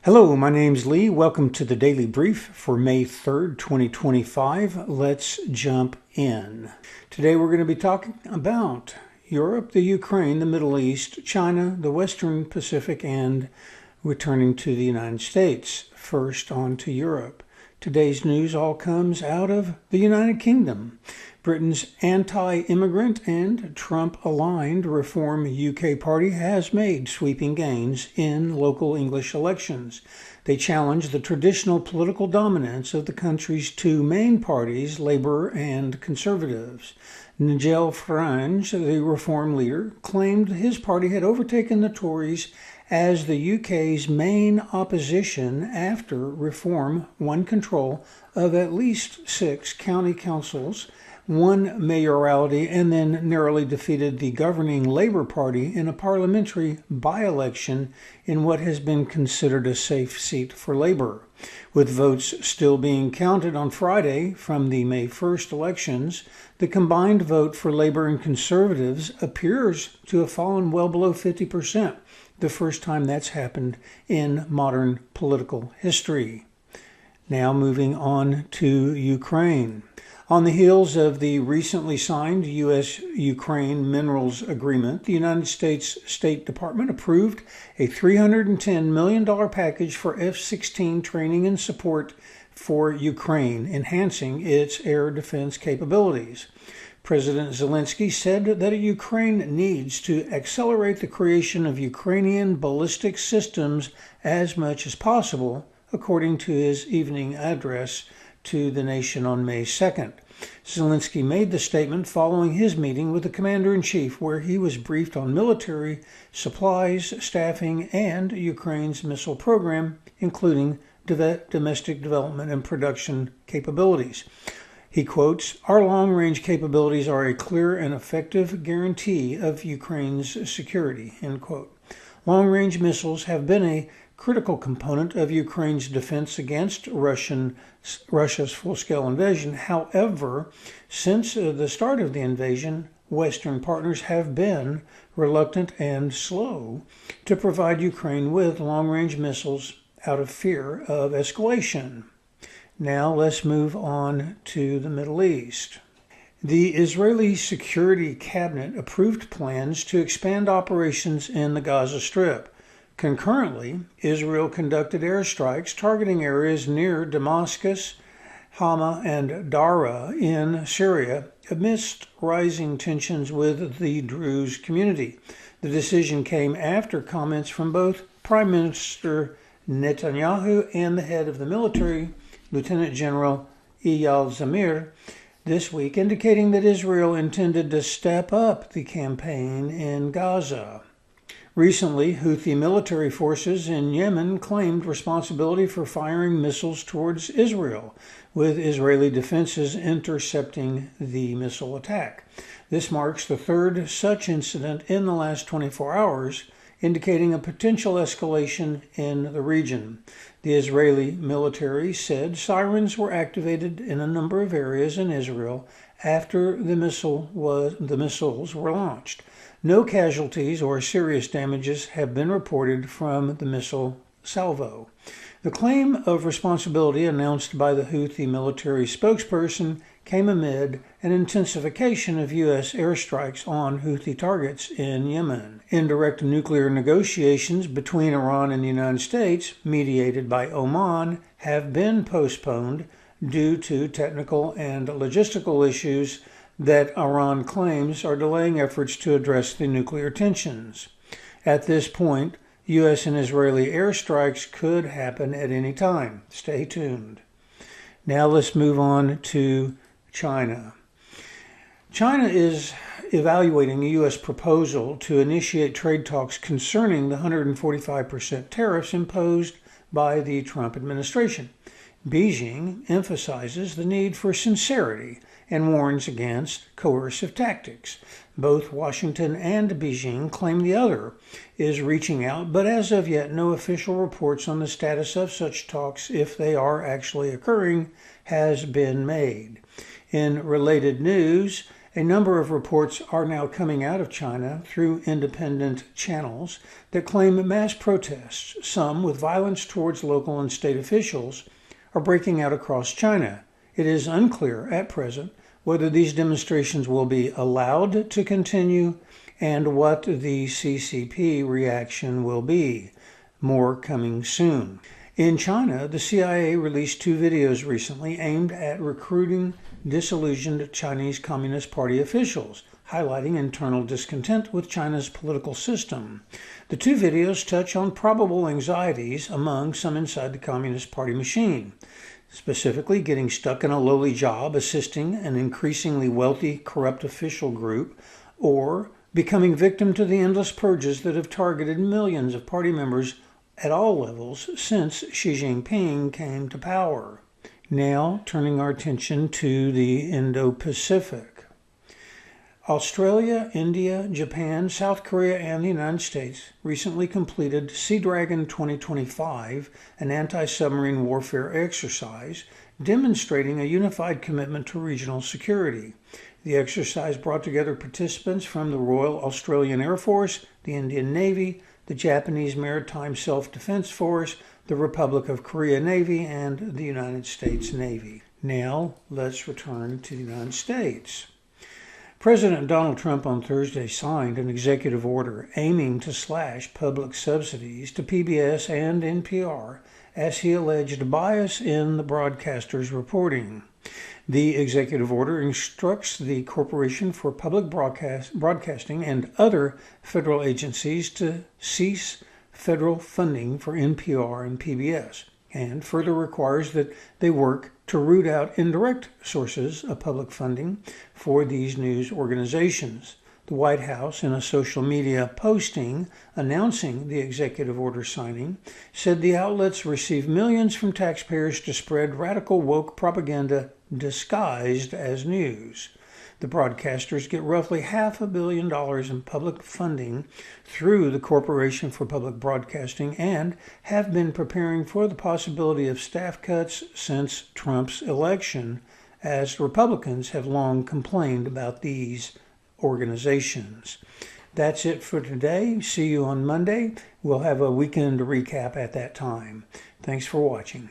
Hello, my name's Lee. Welcome to the Daily Brief for May 3rd, 2025. Let's jump in. Today we're going to be talking about Europe, the Ukraine, the Middle East, China, the Western Pacific, and returning to the United States. First, on to Europe. Today's news all comes out of the United Kingdom. Britain's anti-immigrant and Trump-aligned Reform UK party has made sweeping gains in local English elections. They challenge the traditional political dominance of the country's two main parties, Labour and Conservatives. Nigel Farage, the Reform leader, claimed his party had overtaken the Tories as the UK's main opposition after Reform won control of at least 6 county councils, one mayoralty, and then narrowly defeated the governing Labour Party in a parliamentary by-election in what has been considered a safe seat for Labour. With votes still being counted on Friday from the May 1st elections, the combined vote for Labour and Conservatives appears to have fallen well below 50%, the first time that's happened in modern political history. Now moving on to Ukraine. On the heels of the recently signed U.S.-Ukraine Minerals Agreement, the United States State Department approved a $310 million package for F-16 training and support for Ukraine, enhancing its air defense capabilities. President Zelensky said that Ukraine needs to accelerate the creation of Ukrainian ballistic systems as much as possible, according to his evening address to the nation on May 2nd. Zelensky made the statement following his meeting with the commander-in-chief, where he was briefed on military supplies, staffing, and Ukraine's missile program, including domestic development and production capabilities. He quotes, "Our long-range capabilities are a clear and effective guarantee of Ukraine's security," end quote. Long-range missiles have been a critical component of Ukraine's defense against Russia's full-scale invasion. However, since the start of the invasion, Western partners have been reluctant and slow to provide Ukraine with long-range missiles out of fear of escalation. Now let's move on to the Middle East. The Israeli Security Cabinet approved plans to expand operations in the Gaza Strip. Concurrently, Israel conducted airstrikes targeting areas near Damascus, Hama, and Dara in Syria amidst rising tensions with the Druze community. The decision came after comments from both Prime Minister Netanyahu and the head of the military, Lieutenant General Eyal Zamir, this week, indicating that Israel intended to step up the campaign in Gaza. Recently, Houthi military forces in Yemen claimed responsibility for firing missiles towards Israel, with Israeli defenses intercepting the missile attack. This marks the third such incident in the last 24 hours, indicating a potential escalation in the region. The Israeli military said sirens were activated in a number of areas in Israel after the missiles were launched. No casualties or serious damages have been reported from the missile salvo. The claim of responsibility announced by the Houthi military spokesperson came amid an intensification of U.S. airstrikes on Houthi targets in Yemen. Indirect nuclear negotiations between Iran and the United States, mediated by Oman, have been postponed due to technical and logistical issues that Iran claims are delaying efforts to address the nuclear tensions. At this point, U.S. and Israeli airstrikes could happen at any time. Stay tuned. Now let's move on to China. China is evaluating a U.S. proposal to initiate trade talks concerning the 145% tariffs imposed by the Trump administration. Beijing emphasizes the need for sincerity and warns against coercive tactics. Both Washington and Beijing claim the other is reaching out, but as of yet, no official reports on the status of such talks, if they are actually occurring, has been made. In related news, A number of reports are now coming out of China through independent channels that claim mass protests, some with violence towards local and state officials, are breaking out across China. It is unclear at present whether these demonstrations will be allowed to continue and what the CCP reaction will be. More coming soon. In China, the CIA released 2 videos recently aimed at recruiting disillusioned Chinese Communist Party officials, highlighting internal discontent with China's political system. The 2 videos touch on probable anxieties among some inside the Communist Party machine, specifically getting stuck in a lowly job assisting an increasingly wealthy, corrupt official group, or becoming victim to the endless purges that have targeted millions of party members at all levels since Xi Jinping came to power. Now, turning our attention to the Indo-Pacific. Australia, India, Japan, South Korea, and the United States recently completed Sea Dragon 2025, an anti-submarine warfare exercise demonstrating a unified commitment to regional security. The exercise brought together participants from the Royal Australian Air Force, the Indian Navy, the Japanese Maritime Self-Defense Force, the Republic of Korea Navy, and the United States Navy. Now, let's return to the United States. President Donald Trump on Thursday signed an executive order aiming to slash public subsidies to PBS and NPR as he alleged bias in the broadcasters' reporting. The executive order instructs the Corporation for Public Broadcasting and other federal agencies to cease federal funding for NPR and PBS, and further requires that they work to root out indirect sources of public funding for these news organizations. The White House, in a social media posting announcing the executive order signing, said the outlets receive millions from taxpayers to spread radical woke propaganda disguised as news. The broadcasters get roughly $500 million in public funding through the Corporation for Public Broadcasting and have been preparing for the possibility of staff cuts since Trump's election, as Republicans have long complained about these organizations. That's it for today. See you on Monday. We'll have a weekend recap at that time. Thanks for watching.